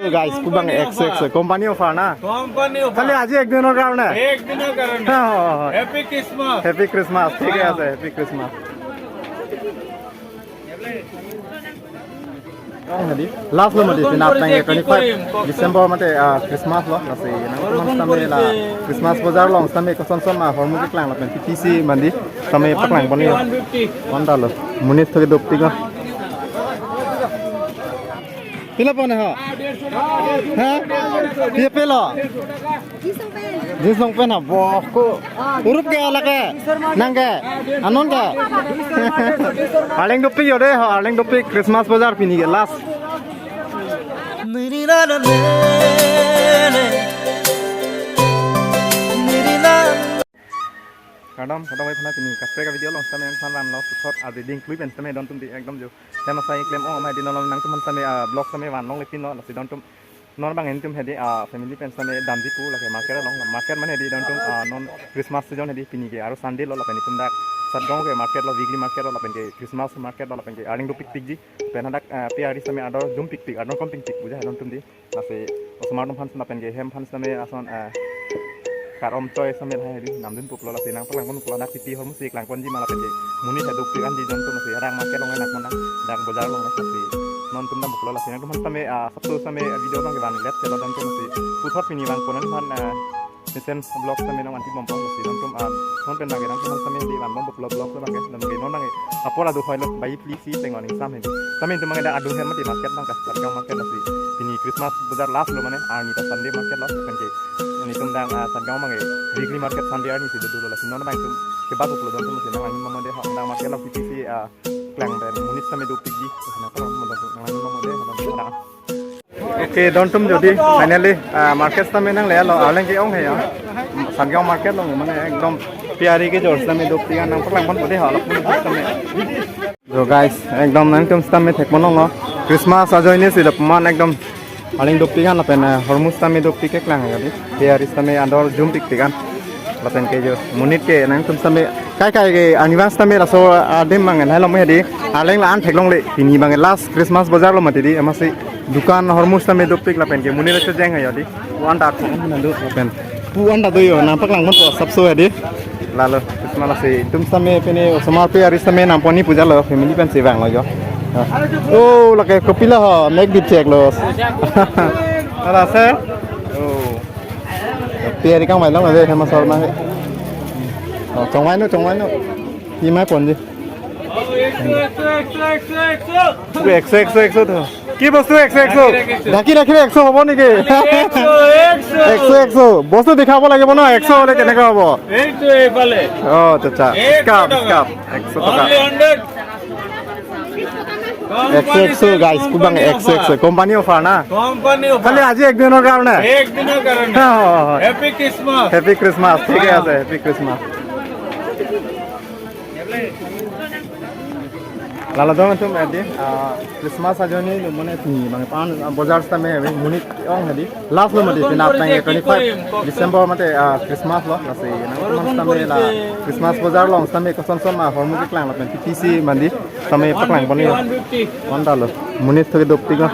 guys, kubang X company offer na. Company offer. Kali aji ek dinor karone. Ek diner karone. Happy Christmas. Happy Christmas. Thike ase Happy Christmas. Last lo mati sinap nang 25 December mate Christmas lo lasi nang tame la Christmas bazar long tame ko son ma hormu ki klang la pen TC mandi tame paklang boni 1 lo munit thoke dopti ga pila pone ha ha pila pila Jinsong pen ha bo ko urup ke ala ke nang ke anon ke aleng dopi yode ha aleng dopi Christmas bazar pini ke last kadam wai phana pini kape ka video long same ang san ran lo thot a reading clip and same don tum di ekdom jo tema sai claim o mai din long nang tum same blog same wan long lepin lo si don tum non bang en tum hedi family pen same damji pu lage market long market mane di don tum non Christmas season hedi pini ke aru Sunday lo lapani tum dak satgong ke market lo weekly market lo lapen ke Christmas market lo lapen ke aring do pik ji pen hadak PRD same ador dum pik ador kom pik buja don tum di nase osmar dum han lapen ke hem han same ason karom toy same hai di nam din pup lo la sinang pelang pun pulang dak piti hormu sik lang pon ji mala pen ke muni haduk pikan di don tum nase arang market long enak monang dak bazar long nase non tum dam pup lo la sinang tum same sabtu same video bang ke ban let chelo don tum nase puthot pini bang ponan han Misen blog same nang anti bompo si don tum non pen bang nang tum same di ban bompo blog lo bang ke dan ke non nang apola du hoilo bai please si tengon ing sam hedi same tum bang ada adu hen mati market bang ka sargang market nasi ini Christmas bazar last lo mane ani ta Sunday market lo pen ke ini tum dang sargang bang weekly market Sunday ani si dulu lo non bang tum ke ba pup lo don tum si nang ani mamade ha dang market lo piti klang dan munit same du pigi na ko mo don nang ani mamade ha don Oke, don tum jadi finally market same nang le lo aleng ke ong he ya sargang market lo mane ekdom piari ke jor same du pigi nang paklang pon bode ha lo pun same so guys ekdom nang tum same thek monong lo Christmas ajoine si man ekdom aleng du pigi na pen hormus same du pigi klang ya di piari same andor jum pigi kan lapen ke jo munit ke nang tum same kai ke aniwas same raso adem mangen hello me di aleng la an theklong le pini bang last Christmas bazar lo mati di amasi dukan hormus same dopik lapen ke munir se jeng ya di wan dak nandu lapen pu wan da doyo na paklang mon to sabso ya di lalo ismala se tum same pene somar pe ari same na poni puja lo family pen se bang lo jo oh lake kopila ho make bit check lo ala se oh pe ari kang mai long le thama sol ma he chong wai no ni mai pon ji exo to কি বস্তু 100 ঢাকি ৰাখিলে 100 হ'ব নেকি 100 বস্তু দেখাব লাগিব ন 100 হলে কেনেকৈ হ'ব এইটো এইফালে আচ্ছা স্কাপ 100 টকা 100 গাইস কুবাং 100 কোম্পানি অফার না খালি আজি এক দিনৰ কাৰণে হ্যাপি ক্রিসমাস ঠিক আছে happy Christmas Lala dong tum edi Christmas aja ni mana ni bang pan bazar same munit ong hadi last lo mati sinap nang 25 December mate Christmas lo lasi nang same la Christmas bazar long same ko son ma hormu ki klang la pen TC mandi same paklang boni 1 lo munit thoke dopti ga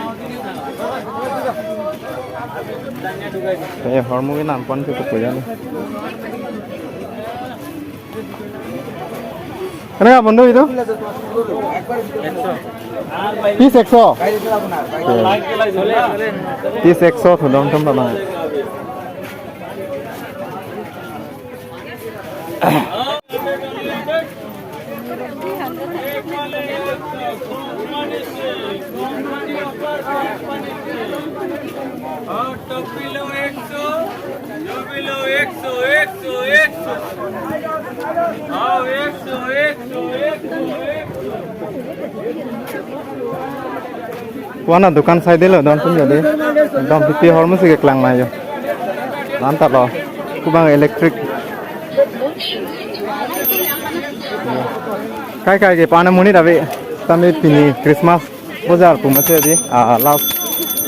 hormu ki nam pon ke puja ni Kenapa benda itu? Piece 100. Piece 100 tuh dong teman-teman. Wana dukan sai delo don tum jadi dom pipi hormus ke klang ma yo mantap lo kubang elektrik kai ke pana muni dabe tame pini Christmas bazar pu mase di last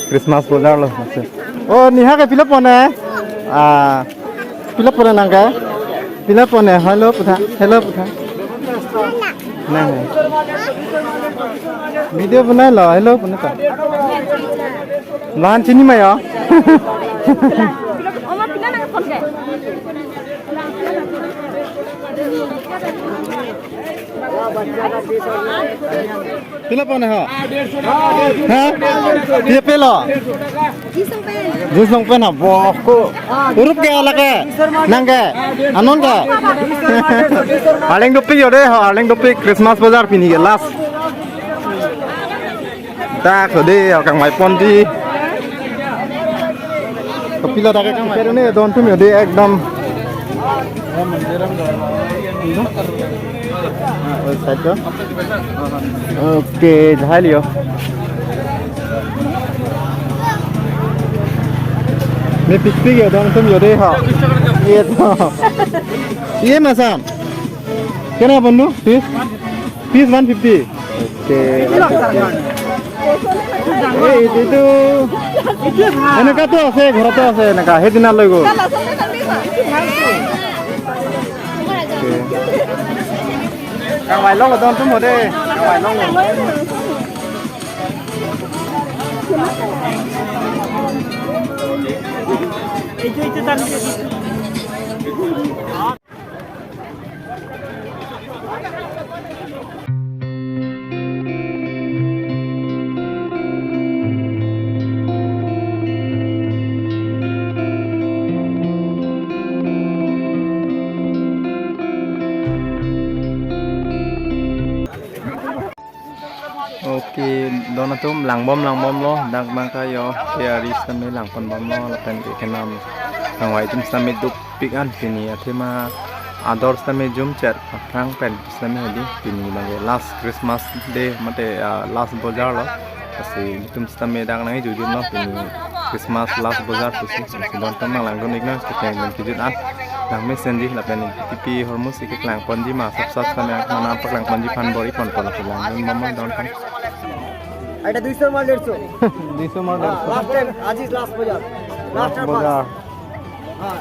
Christmas bazar lo mase oh niha ke pilap pone pilap pone nangka pilap pone hello putha नहीं video बनाए लो hello बना का Lan sini mah ya. Oma pindah nang phone ke. Pila pa na ha? Ha? Dia pila. Jisong pen ha boko. Urup ke ala ke? Nang ke? Anon ke? Aleng dopi yo de ha, aleng dopi Christmas bazar pini ke last. Ta ko de kang mai pon di. Kapila ta ke kang mai ne don tum yo de ekdam. Oke, dah liyo. Ini pikir ya, dong tuh yaudah ha. Iya tuh. Iya masam. Kenapa nu? Piece 150. Oke. Itu. Ini kata saya, घर तो saya, nak हे दिन लगो. Càng vài lông là don chúng một đi, càng vài lông rồi. Oke, donatum lang bom lo, dak bangka yo, tiari sampai lang pon bom lo, lapen ke kenam, kang wai tum sampai dup pikan pini, tema ador sampai jum cer, prang pen sampai hadi pini bangke last Christmas day, mate last bazar lo, kasi tum sampai dak nangi jujur lo pini Christmas last bazar pusi, kasi donatum lang gon igna, kita yang kijut an. Lang mesenji lapen tipi hormus ikik lang ponji ma sab sampai mana pak lang ponji pan bori pon pon lang mama donatum. এটা 200 মাল 150 200 মাল 150 last time Aziz last বাজার last বাজার হ্যাঁ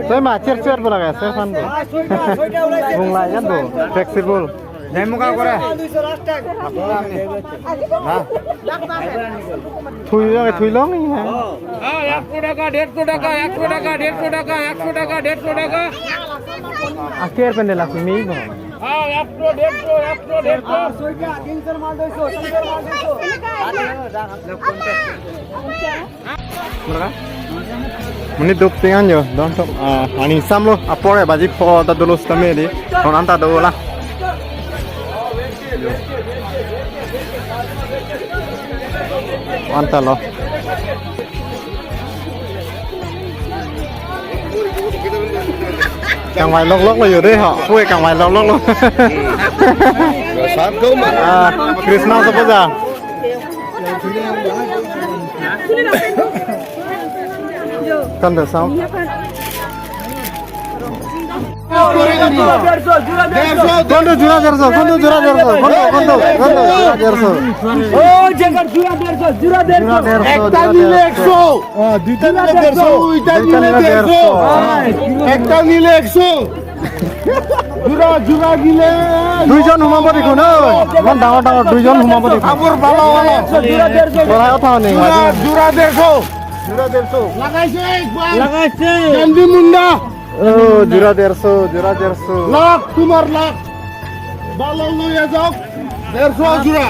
Saya mah cer bola guys, saya fan bo. Bunglanya bo, fleksibel. Jangan muka kore. 200 last time Nah. Thui long ni ha. হ্যাঁ 100 টাকা 150 টাকা 100 টাকা 150 টাকা 100 টাকা 150 টাকা Akhir pendek lah mi bo. হ্যাঁ 100 150 100 150 সইটা 300 মাল 200 300 মাল 200 Berapa? Menit dua pengan yo, don top. Ani sam lo, apa ya baju po ta dulu stame di, non anta dulu lah. Anta lo. Càng vài lốc loอยู่ด้วยเหรอพูดcàng vài lốc lo. সাত গো মা Christmas apa dah? Kan dah sao? Kondo jura derso. ও জায়গার জুরা 150 জুরা 150 একটা নিলে 100 দুইটা নিলে 150 ওইটা নিলে 150 একটা নিলে 100 জুরা গিলে দুইজন হুমাব দেখো না ইমান ডাঙৰ দুইজন হুমাব দেখো কাপড় ভালো ভালো জুরা 150 পঢ়াই কথা নেই জুরা 150 লাগাইছে একবার লাগাইছে গান্ধী মুন্ডা ও জুরা 150 লাখ তোমার লাখ ভালো লইয়া যাও 150 জুরা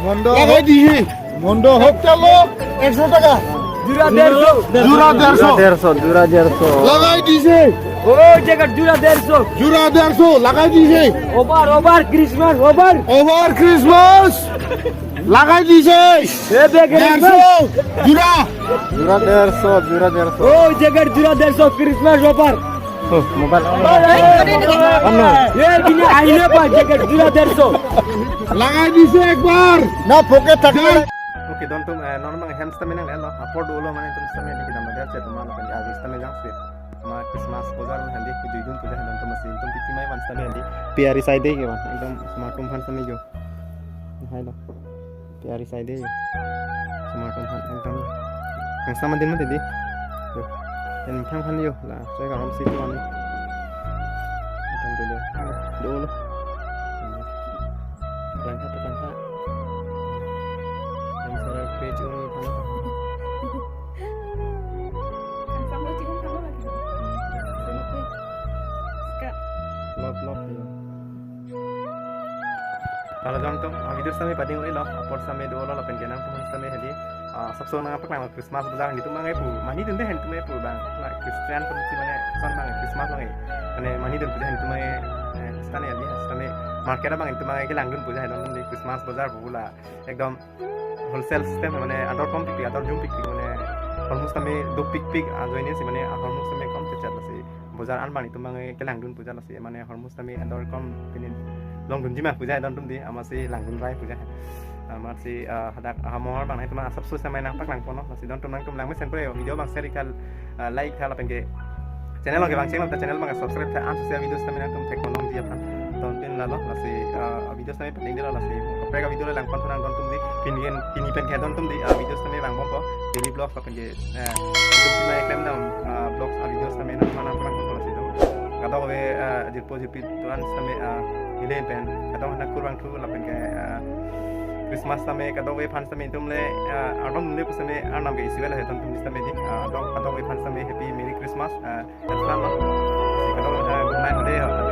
মন্দ লাগাই দিহি মন্দ হোক চলো 100 টাকা জুরা 150 জুরা 150 জুরা 150 লাগাই দিছে ও জায়গা জুরা 150 লাগাই দিছে ওভার ক্রিসমাস ওভার ক্রিসমাস লাগাই দিছে এ দেখে 150 জুরা 150 ও জায়গা জুরা 150 ক্রিসমাস ওভার মোবাইল এ দিনে আইলে পা জায়গা জুরা 150 লাগাই দিছে একবার না পকেট থাকলে Oke, don tum normal hamster menang lo. Apor dulu mana tum sampai di kita modal chat mana kan agis tamai jang sih. Ma Christmas bazar में हंदी की जुइदुन तुझे हंदन तो मसीन तुम पिपी माई वंस तमे हंदी प्यारी साइड दे के वन एकदम स्मार्ट तुम फन समय जो हाय लो प्यारी साइड दे स्मार्ट तुम फन एकदम yang sama din mati di yo yang thang fan yo là saya cả hôm xin con kan dulu dulu yang kata kan Dontum video sampai pada ini loh upload sampai dua lo pen kenang teman sampai hadi sabso nang apa nang Christmas bazar gitu mangai pu mani dende hen tume pu bang like Christian pun si mana son bang Christmas mangai ane mani dende hen tume stane hadi stane market bang itu mangai ke langdun puja hen di Christmas bazar bula ekdom wholesale system মানে আদর কম pick আদর zoom pick মানে almost আমি দো pick pick আজয়নি C মানে almost আমি কম তেচাত আছে বজার আনবানি তোমাকে কে লাংদুন পূজা আছে মানে অলমোস্ট আমি আদর কম পিনি লংদুন জিমা পূজা দন তুম দি আমার সি লাংদুন রাই পূজা আমার সি হাদাক হামর বাংনাই তোমা সাবসু সামাই নাং পাক লাং পনো সি দন তুম নাং তুম লাং মে সেন প্রে ভিডিও বাং সেরিকাল লাইক খালা পেনকে চ্যানেল লগে বাং channel ta channel bang subscribe ta ansu sia video samai nang tum tek konom dia pan don pin la lo nasi video samai penting dia nasi prega video lang pan thunang don tum di pinigen pini pen khe don tum di video samai bang bompo daily vlog pa penje itu sima eklem dam vlog video samai nang mana kurang kon nasi do kata we jipo jipit tuan samai ilen pen kata na kurang tu la pen ke Christmas samai kata we pan samai tum le arnom le pu samai arnam ge isiwela he don tum samai di dong kata we pan samai happy merry Christmas dan selamat si kata good night ade